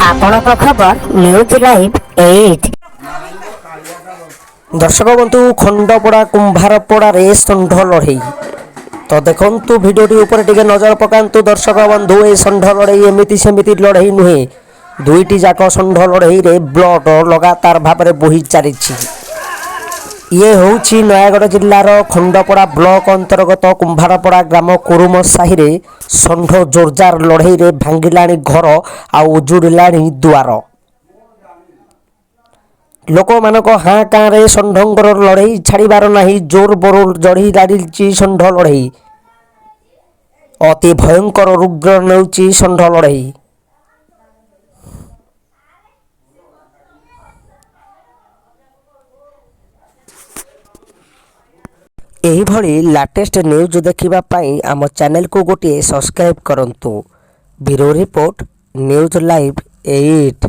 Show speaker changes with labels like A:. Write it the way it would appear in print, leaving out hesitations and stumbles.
A: ଆପଣଙ୍କ ଖବର news live 8।
B: दर्शक बंधु खंडपड़ा कुंभारपड़े षंढ लड़ई तो देखु भिडटी उपर टिके नजर पकातु दर्शक बंधु ये षंढ लड़ई एमती सेमती लड़ई नुहे दुईटी जाक षंढ लड़ई रे ब्लड लगातार भाव में बोही चली। ये हूँ नयागढ़ जिलार खंडपड़ा ब्लॉक अंतर्गत कुंभारपड़ा ग्राम कुरुम साहि षंढ जोरजार लड़ई रे भांगिला घर आ उजुड़ला दुआर। लोक मानक हाँ काँ षंढर लड़ई छाड़बार नहीं जोर बोर जड़ी लड़ी षंढ लड़ई अति भयंकर रुग्र नेउची षंढ लड़ई। एही भली लाटेस्ट न्यूज देखिबा पाई आम चैनल को गोटे सब्सक्राइब करंतु। Bureau report news live 8।